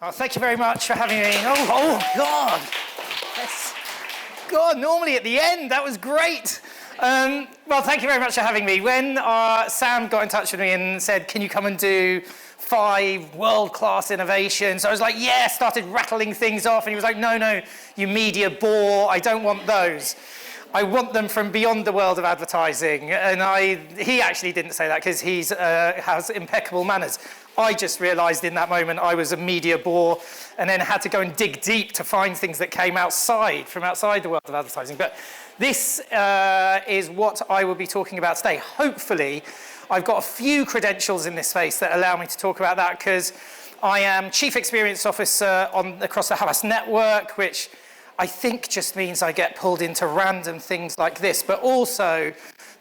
Oh, thank you very much for having me. God. Yes. God, normally at the end, that was great. Well, thank you very much for having me. When Sam got in touch with me and said, can you come and do 5 world-class innovations? I was like, yeah, started rattling things off. And he was like, no, you media bore. I don't want those. I want them from beyond the world of advertising. And he actually didn't say that because he has impeccable manners. I just realized in that moment I was a media bore and then had to go and dig deep to find things that came from outside the world of advertising. But this is what I will be talking about today. Hopefully, I've got a few credentials in this space that allow me to talk about that because I am Chief Experience Officer across the Havas network, which I think just means I get pulled into random things like this, but also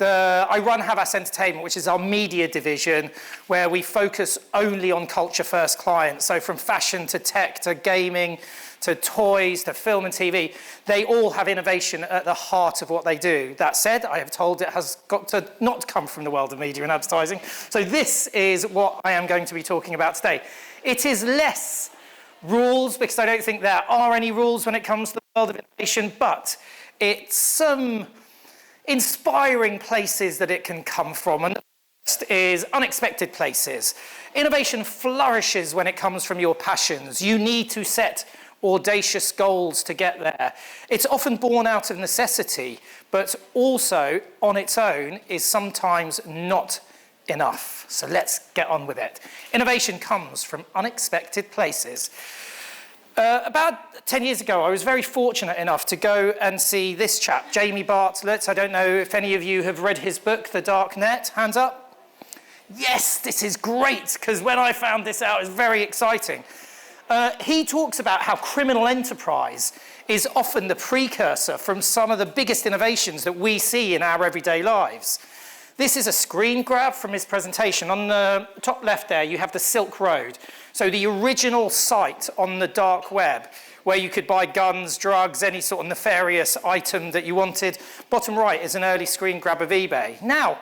I run Havas Entertainment, which is our media division, where we focus only on culture-first clients. So from fashion to tech to gaming to toys to film and TV, they all have innovation at the heart of what they do. That said, I have told it has got to not come from the world of media and advertising. So this is what I am going to be talking about today. It is less rules, because I don't think there are any rules when it comes to the world of innovation, but it's some inspiring places that it can come from. And the first is unexpected places. Innovation flourishes when it comes from your passions. You need to set audacious goals to get there. It's often born out of necessity, but also on its own is sometimes not enough. So let's get on with it. Innovation comes from unexpected places. About 10 years ago, I was very fortunate enough to go and see this chap, Jamie Bartlett. I don't know if any of you have read his book, The Dark Net. Hands up. Yes, this is great, because when I found this out, it was very exciting. He talks about how criminal enterprise is often the precursor from some of the biggest innovations that we see in our everyday lives. This is a screen grab from his presentation. On the top left there, you have the Silk Road. So the original site on the dark web where you could buy guns, drugs, any sort of nefarious item that you wanted. Bottom right is an early screen grab of eBay. Now,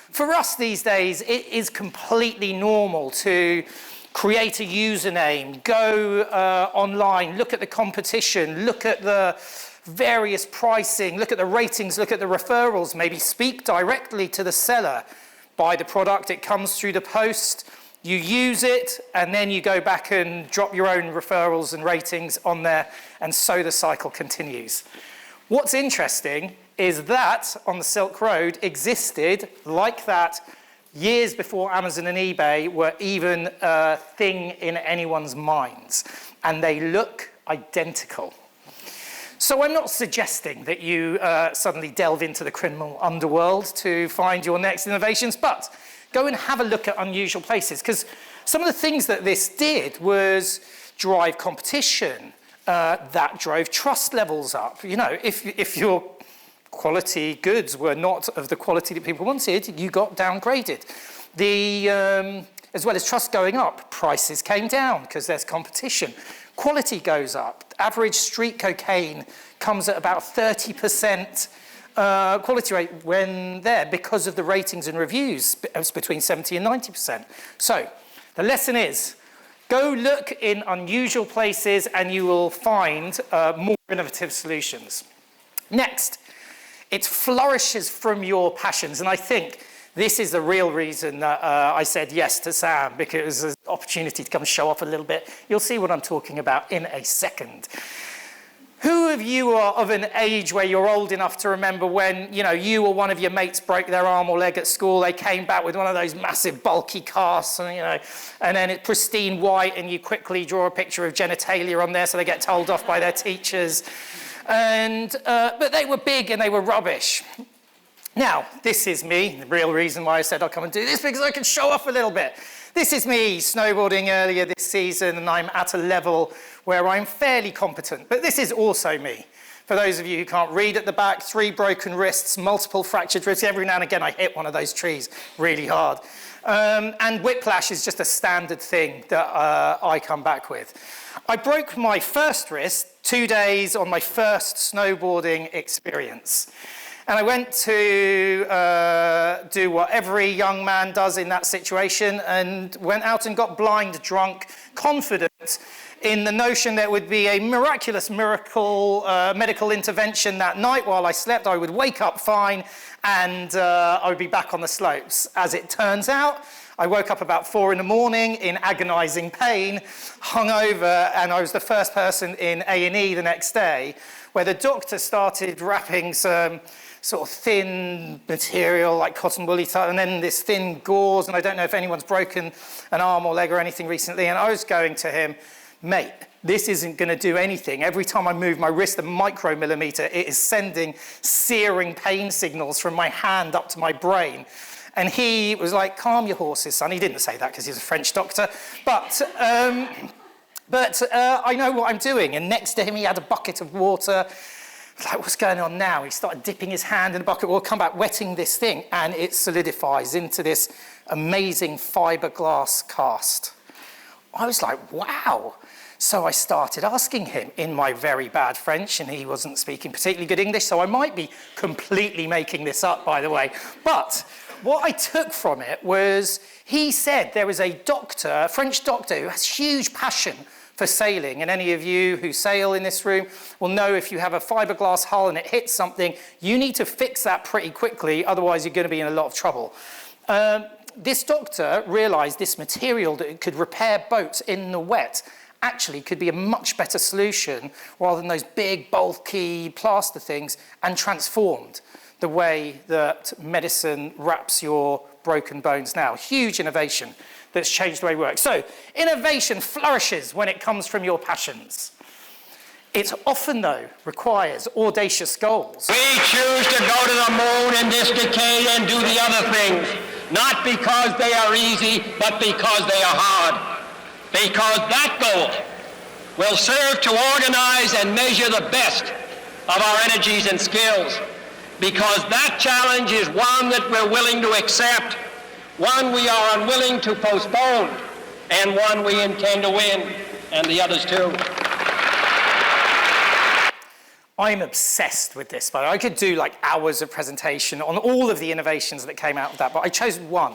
for us these days, it is completely normal to create a username, go online, look at the competition, look at the various pricing, look at the ratings, look at the referrals, maybe speak directly to the seller, buy the product, it comes through the post, you use it, and then you go back and drop your own referrals and ratings on there, and so the cycle continues. What's interesting is that on the Silk Road existed like that years before Amazon and eBay were even a thing in anyone's minds, and they look identical. So I'm not suggesting that you suddenly delve into the criminal underworld to find your next innovations, but go and have a look at unusual places, because some of the things that this did was drive competition, that drove trust levels up. You know, if your quality goods were not of the quality that people wanted, you got downgraded. As well as trust going up, prices came down because there's competition. Quality goes up. Average street cocaine comes at about 30% quality rate when there because of the ratings and reviews. It's between 70 and 90%. So the lesson is, go look in unusual places and you will find more innovative solutions. Next, it flourishes from your passions. And I think this is the real reason that I said yes to Sam, because it was an opportunity to come show off a little bit. You'll see what I'm talking about in a second. Who of you are of an age where you're old enough to remember when, you or one of your mates broke their arm or leg at school, they came back with one of those massive bulky casts, and then it's pristine white, and you quickly draw a picture of genitalia on there so they get told off by their teachers. But they were big and they were rubbish. Now, this is me, the real reason why I said I'll come and do this, because I can show off a little bit. This is me snowboarding earlier this season, and I'm at a level where I'm fairly competent. But this is also me. For those of you who can't read at the back, 3 broken wrists, multiple fractured wrists. Every now and again, I hit one of those trees really hard. And whiplash is just a standard thing that I come back with. I broke my first wrist 2 days on my first snowboarding experience. And I went to do what every young man does in that situation, and went out and got blind drunk, confident in the notion that it would be a miracle medical intervention that night while I slept. I would wake up fine and I would be back on the slopes. As it turns out, I woke up about 4 in the morning in agonizing pain, hungover, and I was the first person in A&E the next day, where the doctor started wrapping some sort of thin material like cotton woolly type, and then this thin gauze, and I don't know if anyone's broken an arm or leg or anything recently, and I was going to him, mate, this isn't going to do anything. Every time I move my wrist a micromillimeter, it is sending searing pain signals from my hand up to my brain. And he was like, calm your horses, son. He didn't say that because he's a French doctor, but I know what I'm doing. And next to him, he had a bucket of water. Like, what's going on now? He started dipping his hand in the bucket. We'll come back, wetting this thing, and it solidifies into this amazing fiberglass cast. I was like, wow. So I started asking him in my very bad French, and he wasn't speaking particularly good English, so I might be completely making this up, by the way. But what I took from it was he said there was a doctor, a French doctor, who has huge passion for sailing, and any of you who sail in this room will know if you have a fiberglass hull and it hits something, you need to fix that pretty quickly, otherwise you're going to be in a lot of trouble. This doctor realized this material that could repair boats in the wet actually could be a much better solution rather than those big, bulky plaster things, and transformed the way that medicine wraps your broken bones now. Huge innovation that's changed the way we work. So, innovation flourishes when it comes from your passions. It often, though, requires audacious goals. We choose to go to the moon in this decade and do the other things, not because they are easy, but because they are hard. Because that goal will serve to organize and measure the best of our energies and skills. Because that challenge is one that we're willing to accept, one we are unwilling to postpone, and one we intend to win, and the others too. I'm obsessed with this, but I could do like hours of presentation on all of the innovations that came out of that, but I chose one.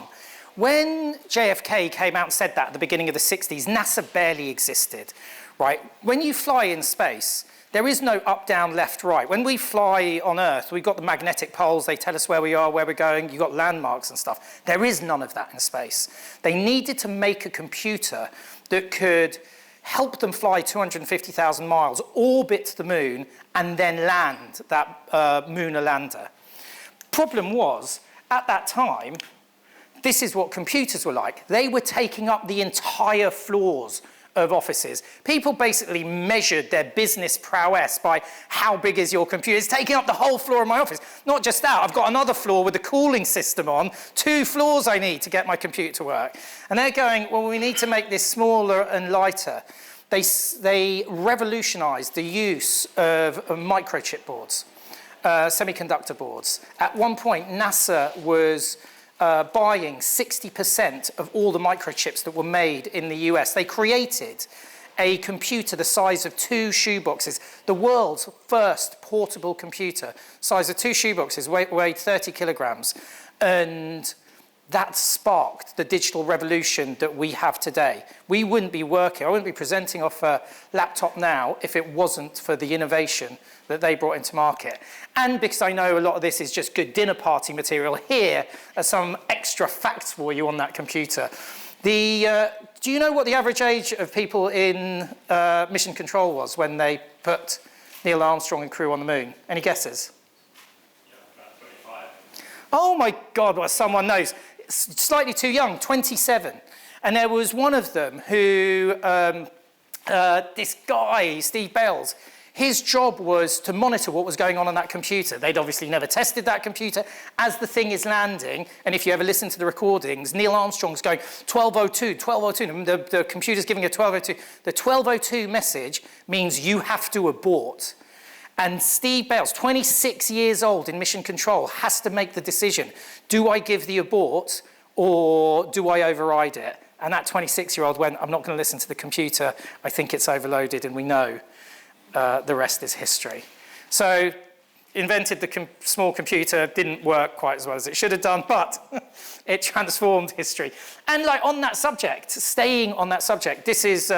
When JFK came out and said that at the beginning of the 60s, NASA barely existed, right? When you fly in space, there is no up, down, left, right. When we fly on Earth, we've got the magnetic poles. They tell us where we are, where we're going. You've got landmarks and stuff. There is none of that in space. They needed to make a computer that could help them fly 250,000 miles, orbit the moon, and then land that lunar lander. Problem was, at that time, this is what computers were like. They were taking up the entire floors of offices. People basically measured their business prowess by how big is your computer. It's taking up the whole floor of my office. Not just that, I've got another floor with the cooling system on. 2 floors I need to get my computer to work. And they're going, well, we need to make this smaller and lighter. They revolutionized the use of microchip boards, semiconductor boards. At one point, NASA was buying 60% of all the microchips that were made in the US. They created a computer the size of 2 shoeboxes, the world's first portable computer, size of 2 shoeboxes, weighed 30 kilograms. And that sparked the digital revolution that we have today. We wouldn't be working, I wouldn't be presenting off a laptop now if it wasn't for the innovation that they brought into market. And because I know a lot of this is just good dinner party material, here are some extra facts for you on that computer. Do you know what the average age of people in mission control was when they put Neil Armstrong and crew on the moon? Any guesses? Yeah, about 25. Oh my God, well, someone knows. Slightly too young, 27. And there was one of them who, this guy, Steve Bales, his job was to monitor what was going on that computer. They'd obviously never tested that computer. As the thing is landing, and if you ever listen to the recordings, Neil Armstrong's going 1202, 1202. The computer's giving a 1202. The 1202 message means you have to abort. And Steve Bales, 26 years old in mission control, has to make the decision. Do I give the abort or do I override it? And that 26-year-old went, I'm not going to listen to the computer. I think it's overloaded, and we know the rest is history. So invented the small computer, didn't work quite as well as it should have done, but it transformed history. And like on that subject, staying on that subject, this is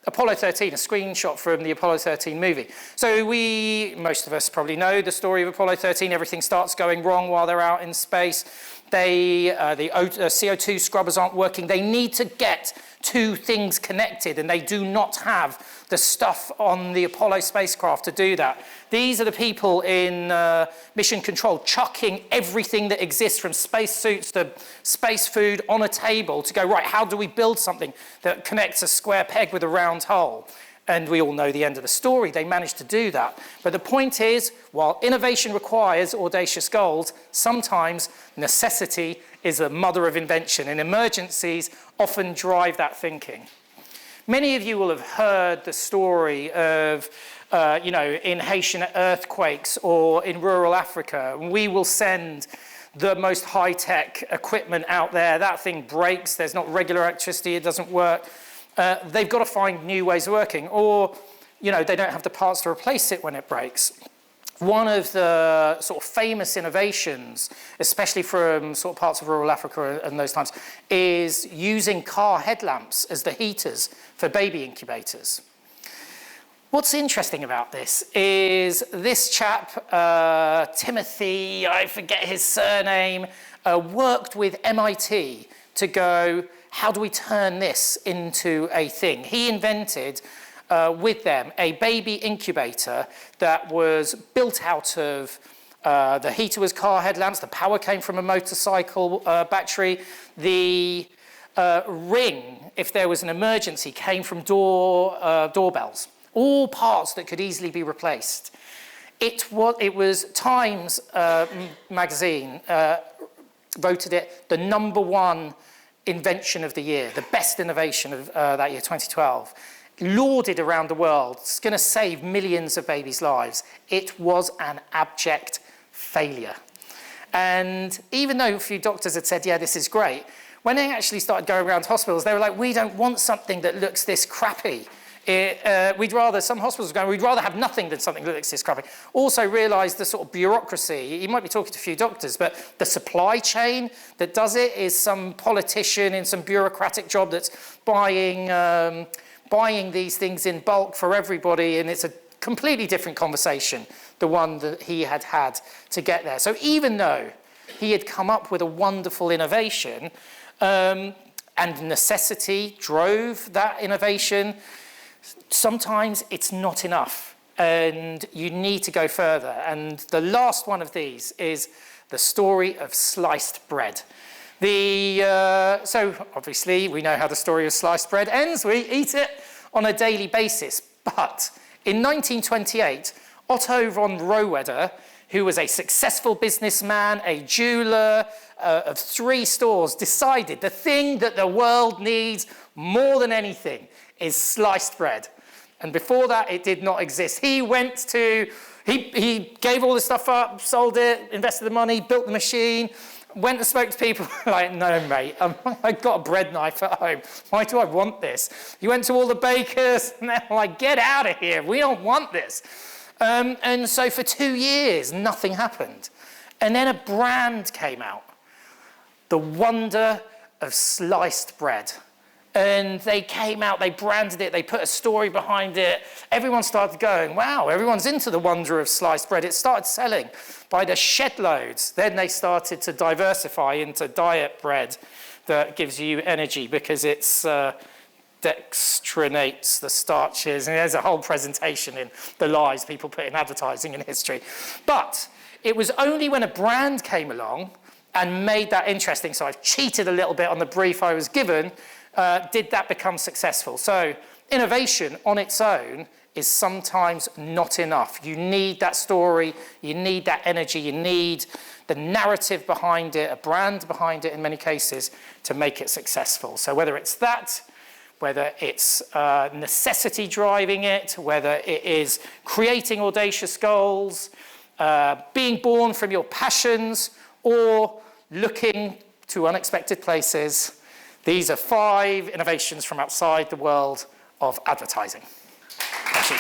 Apollo 13, a screenshot from the Apollo 13 movie. So most of us probably know the story of Apollo 13. Everything starts going wrong while they're out in space. The CO2 scrubbers aren't working. They need to get two things connected, and they do not have the stuff on the Apollo spacecraft to do that. These are the people in mission control chucking everything that exists from space suits to space food on a table to go, right, how do we build something that connects a square peg with a round hole? And we all know the end of the story. They managed to do that. But the point is, while innovation requires audacious goals, sometimes necessity is the mother of invention, and emergencies often drive that thinking. Many of you will have heard the story of, in Haitian earthquakes or in rural Africa. We will send the most high-tech equipment out there. That thing breaks. There's not regular electricity. It doesn't work. They've got to find new ways of working, or they don't have the parts to replace it when it breaks. One of the sort of famous innovations, especially from sort of parts of rural Africa and those times, is using car headlamps as the heaters for baby incubators. What's interesting about this is this chap, Timothy, I forget his surname, worked with MIT to go, how do we turn this into a thing? He invented, with them, a baby incubator that was built out of, the heater was car headlamps, the power came from a motorcycle battery, the ring, if there was an emergency, came from doorbells. All parts that could easily be replaced. It was Times magazine voted it the #1 invention of the year, the best innovation of that year, 2012. Lauded around the world. It's going to save millions of babies' lives. It was an abject failure. And even though a few doctors had said, yeah, this is great, when they actually started going around hospitals, they were like, we don't want something that looks this crappy. Some hospitals are going, we'd rather have nothing than something that looks this crappy. Also realised the sort of bureaucracy. You might be talking to a few doctors, but the supply chain that does it is some politician in some bureaucratic job that's buying these things in bulk for everybody, and it's a completely different conversation, the one that he had to get there. So even though he had come up with a wonderful innovation, and necessity drove that innovation, sometimes it's not enough, and you need to go further. And the last one of these is the story of sliced bread. So obviously we know how the story of sliced bread ends. We eat it on a daily basis. But in 1928, Otto von Rohwedder, who was a successful businessman, a jeweler of 3 stores, decided the thing that the world needs more than anything is sliced bread. And before that, it did not exist. He gave all this stuff up, sold it, invested the money, built the machine, went and spoke to people like, no, mate, I've got a bread knife at home. Why do I want this? He went to all the bakers, and they're like, get out of here. We don't want this. And so for 2 years, nothing happened. And then a brand came out, the wonder of sliced bread. And they came out, they branded it, they put a story behind it. Everyone started going, wow, everyone's into the wonder of sliced bread. It started selling by the shed loads. Then they started to diversify into diet bread that gives you energy because it's dextrinates the starches. And there's a whole presentation in the lies people put in advertising in history. But it was only when a brand came along and made that interesting, so I've cheated a little bit on the brief I was given, did that become successful. So innovation on its own is sometimes not enough. You need that story, you need that energy, you need the narrative behind it, a brand behind it in many cases to make it successful. So whether it's that, whether it's necessity driving it, whether it is creating audacious goals, being born from your passions, or looking to unexpected places, these are 5 innovations from outside the world of advertising. Thank you.